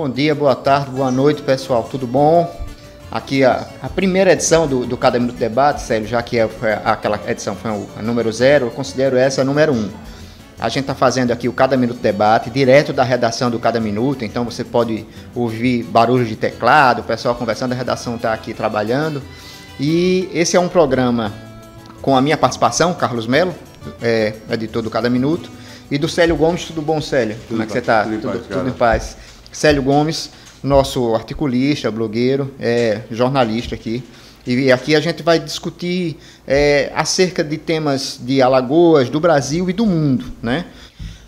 Bom dia, boa tarde, boa noite, pessoal, tudo bom? Aqui a primeira edição do Cada Minuto Debate, Célio, já que aquela edição foi a número 0, eu considero essa a número 1. A gente está fazendo aqui o Cada Minuto Debate, direto da redação do Cada Minuto, então você pode ouvir barulho de teclado, o pessoal conversando, a redação está aqui trabalhando. E esse é um programa com a minha participação, Carlos Melo, editor do Cada Minuto, e do Célio Gomes. Tudo bom, Célio? Como é que você está? Tudo em paz. Célio Gomes, nosso articulista, blogueiro, jornalista aqui. E aqui a gente vai discutir acerca de temas de Alagoas, do Brasil e do mundo, né?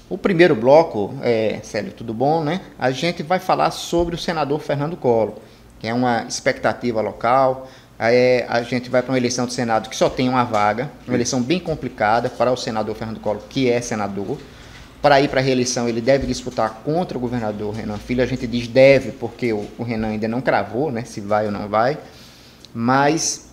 O primeiro bloco, Célio, tudo bom, né? A gente vai falar sobre o senador Fernando Collor, que é uma expectativa local. A gente vai para uma eleição do Senado que só tem uma vaga, uma eleição bem complicada para o senador Fernando Collor, que é senador. Para ir para a reeleição, ele deve disputar contra o governador Renan Filho. A gente diz deve, porque o Renan ainda não cravou, né, se vai ou não vai. Mas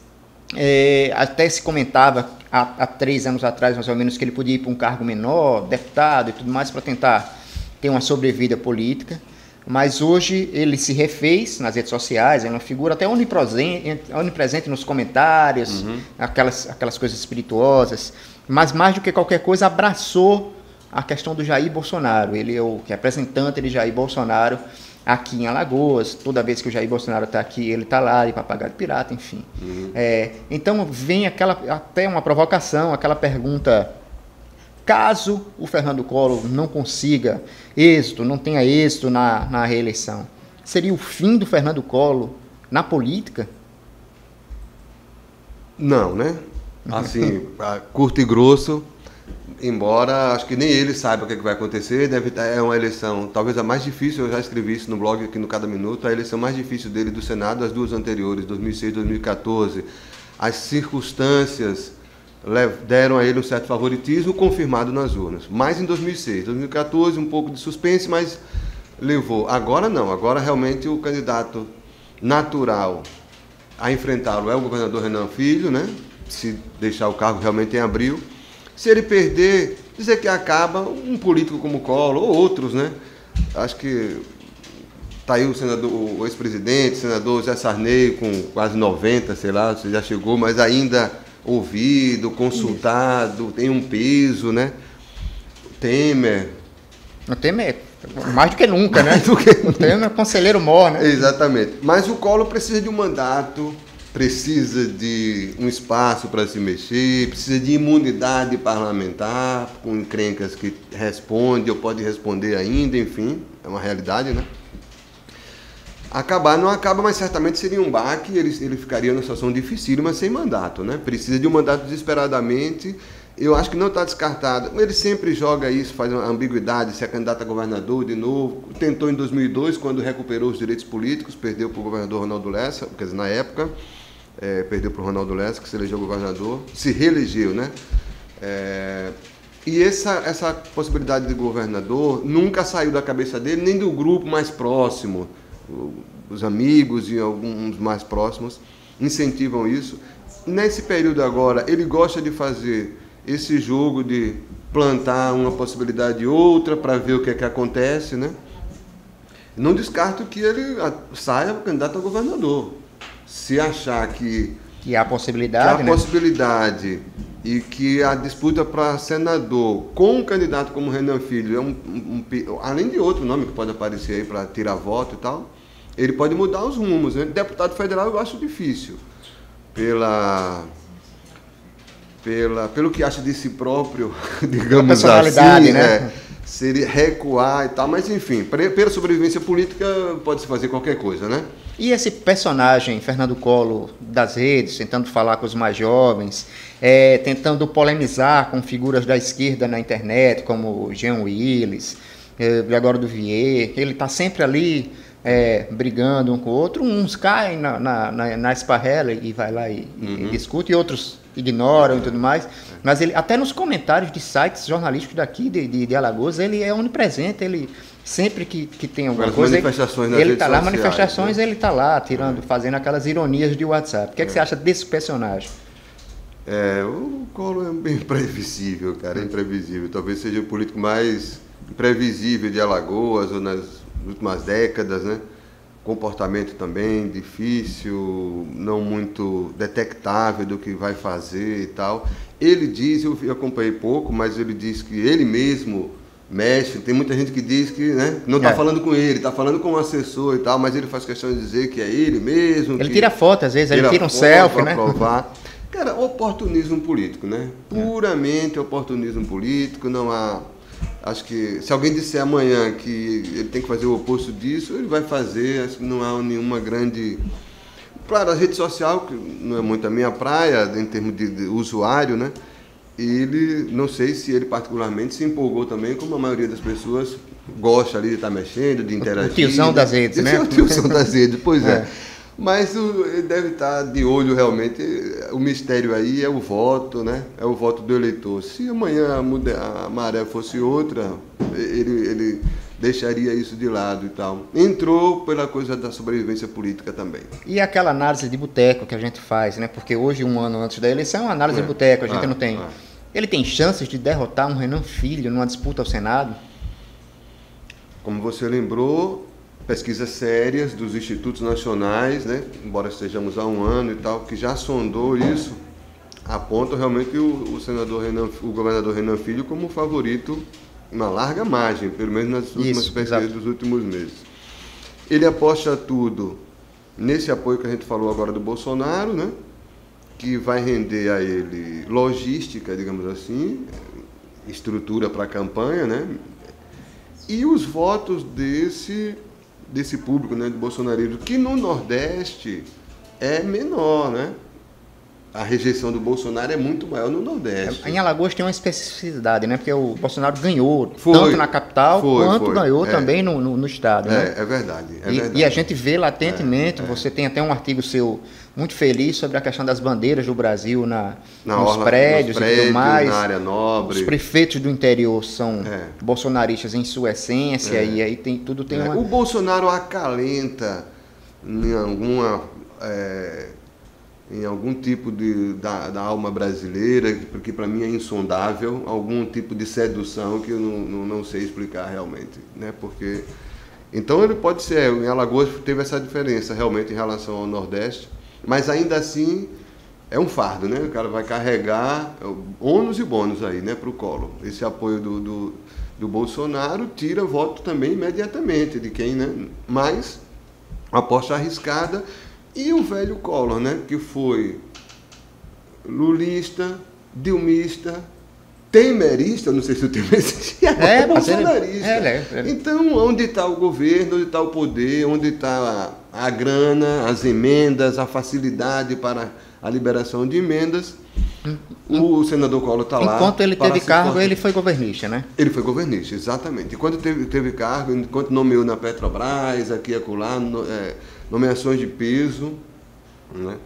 até se comentava há 3 anos atrás, mais ou menos, que ele podia ir para um cargo menor, deputado e tudo mais, para tentar ter uma sobrevida política. Mas hoje ele se refez nas redes sociais, é uma figura até onipresente nos comentários, aquelas coisas espirituosas, mas mais do que qualquer coisa abraçou a questão do Jair Bolsonaro. Ele é o representante de Jair Bolsonaro aqui em Alagoas. Toda vez que o Jair Bolsonaro está aqui, ele está lá, de papagaio pirata, enfim. Então vem até uma provocação, aquela pergunta: caso o Fernando Collor não consiga êxito, não tenha êxito na reeleição, seria o fim do Fernando Collor na política? Não, né? Assim, curto e grosso, embora acho que nem ele saiba o que vai acontecer. É uma eleição, talvez a mais difícil, eu já escrevi isso no blog aqui no Cada Minuto, a eleição mais difícil dele do Senado, as duas anteriores, 2006 e 2014. As circunstâncias deram a ele um certo favoritismo confirmado nas urnas. Mais em 2006. 2014, um pouco de suspense, mas levou. Agora não. Agora realmente o candidato natural a enfrentá-lo é o governador Renan Filho, né? Se deixar o cargo realmente em abril. Se ele perder, dizer que acaba um político como Collor ou outros, né? Acho que está aí o ex-presidente, senador Zé Sarney, com quase 90, sei lá, já chegou, mas ainda ouvido, consultado, tem um peso, né? Temer. O Temer mais do que nunca, né? O Temer é conselheiro mor, né? Exatamente. Mas o Collor precisa de um mandato, precisa de um espaço para se mexer, precisa de imunidade parlamentar, com encrencas que responde ou pode responder ainda, enfim, é uma realidade, né? Acabar não acaba, mas certamente seria um baque, ele ficaria numa situação dificílima sem mandato, né? Precisa de um mandato desesperadamente. Eu acho que não está descartado. Ele sempre joga isso, faz uma ambiguidade, se é candidato a governador de novo. Tentou em 2002, quando recuperou os direitos políticos, perdeu para o governador Ronaldo Lessa, quer dizer, na época, perdeu para o Ronaldo Lessa, que se elegeu governador, se reelegeu, né? E essa possibilidade de governador nunca saiu da cabeça dele, nem do grupo mais próximo. Os amigos e alguns mais próximos incentivam isso. Nesse período agora, ele gosta de fazer esse jogo de plantar uma possibilidade e outra para ver o que é que acontece, né? Não descarto que ele saia candidato a governador. Se achar que há possibilidade, que há possibilidade e que a disputa para senador com um candidato como Renan Filho além de outro nome que pode aparecer aí para tirar voto e tal, ele pode mudar os rumos, né? Deputado federal eu acho difícil, pelo que acha de si próprio, digamos assim, né? Seria recuar e tal, mas enfim, pela sobrevivência política pode-se fazer qualquer coisa, né? E esse personagem, Fernando Collor, das redes, tentando falar com os mais jovens, tentando polemizar com figuras da esquerda na internet, como Jean Willis, Gregório do Vier, ele está sempre ali brigando um com o outro, uns caem na esparrela e vai lá e discute, e outros ignoram e tudo mais, mas ele, até nos comentários de sites jornalísticos daqui de Alagoas, ele é onipresente, ele sempre que tem alguma coisa, ele está lá, manifestações, ele está lá, fazendo aquelas ironias de WhatsApp. O que você acha desse personagem? O Collor é bem imprevisível, cara, é imprevisível. Talvez seja o político mais imprevisível de Alagoas ou últimas décadas, né? Comportamento também difícil, não muito detectável do que vai fazer e tal. Ele diz, eu acompanhei pouco, mas ele diz que ele mesmo mexe. Tem muita gente que diz que, né, não está falando com ele, está falando com um assessor e tal, mas ele faz questão de dizer que é ele mesmo. Ele tira foto, às vezes, ele tira um selfie, né? Provar. Cara, oportunismo político, né? Puramente oportunismo político, não há... Acho que se alguém disser amanhã que ele tem que fazer o oposto disso, ele vai fazer. Acho que não há nenhuma grande... Claro, a rede social, que não é muito a minha praia, em termos de usuário, né? Ele, não sei se ele particularmente se empolgou também, como a maioria das pessoas gosta ali de estar mexendo, de interagir. O tiozão das redes, né? O tiozão das redes, pois é. Mas ele deve estar de olho realmente. O mistério aí é o voto, né? É o voto do eleitor. Se amanhã a maré fosse outra, ele deixaria isso de lado e tal. Entrou pela coisa da sobrevivência política também. E aquela análise de boteco que a gente faz, né? Porque hoje, um ano antes da eleição, é uma análise de boteco, a gente não tem. Ele tem chances de derrotar um Renan Filho numa disputa ao Senado? Como você lembrou, pesquisas sérias dos institutos nacionais, né? Embora estejamos há um ano e tal, que já sondou isso, apontam realmente o governador Renan Filho como favorito, uma larga margem, pelo menos nas últimas pesquisas dos últimos meses. Ele aposta tudo nesse apoio que a gente falou agora do Bolsonaro, né? Que vai render a ele logística, digamos assim, estrutura para a campanha, né? E os votos desse público, né, de bolsonarismo, que no Nordeste é menor, né? A rejeição do Bolsonaro é muito maior no Nordeste. Em Alagoas tem uma especificidade, né? Porque o Bolsonaro ganhou tanto na capital quanto ganhou também no estado. Né? É verdade. E a gente vê latentemente, você tem até um artigo seu muito feliz sobre a questão das bandeiras do Brasil nos prédios e tudo mais. Na área nobre. Os prefeitos do interior são bolsonaristas em sua essência, e aí tudo tem uma... O Bolsonaro acalenta em algum tipo da alma brasileira, que para mim é insondável, algum tipo de sedução que eu não sei explicar realmente, né? Porque então ele pode ser, em Alagoas teve essa diferença realmente em relação ao Nordeste, mas ainda assim é um fardo, né? O cara vai carregar ônus e bônus aí, né, para o colo. Esse apoio do Bolsonaro tira voto também imediatamente de quem, né? Mas aposta arriscada. E o velho Collor, né, que foi lulista, dilmista, temerista, não sei se o temerista é bolsonarista. Então, onde está o governo, onde está o poder, onde está a grana, as emendas, a facilidade para a liberação de emendas, o senador Collor está lá. Enquanto ele teve cargo, ele foi governista, né? Ele foi governista, exatamente. Enquanto teve cargo, enquanto nomeou na Petrobras, aqui e acolá, nomeações de peso, né?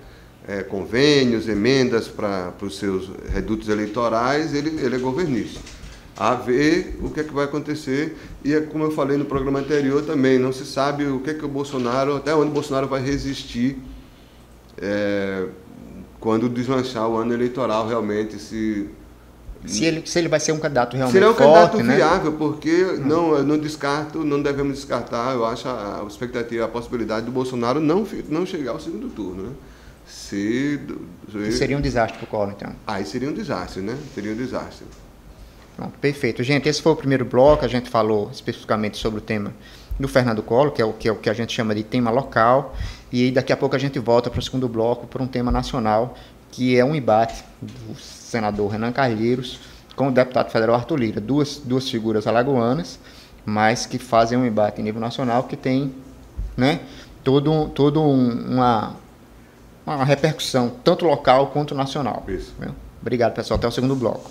Convênios, emendas para os seus redutos eleitorais, ele é governista. A ver o que é que vai acontecer, e como eu falei no programa anterior também, não se sabe o que é que o Bolsonaro, até onde o Bolsonaro vai resistir quando deslanchar o ano eleitoral realmente, se ele vai ser um candidato realmente será um forte, candidato né? viável, porque não devemos descartar, eu acho, a expectativa, a possibilidade do Bolsonaro não chegar ao segundo turno, né? Seria um desastre para o Collor, então. Aí seria um desastre, né? Seria um desastre. Pronto, perfeito. Gente, esse foi o primeiro bloco, a gente falou especificamente sobre o tema do Fernando Collor, que é o que a gente chama de tema local, e daqui a pouco a gente volta para o segundo bloco, para um tema nacional, que é um embate do senador Renan Calheiros com o deputado federal Arthur Lira, duas figuras alagoanas, mas que fazem um embate em nível nacional que tem, né, uma repercussão, tanto local quanto nacional. Isso. Obrigado, pessoal. Até o segundo bloco.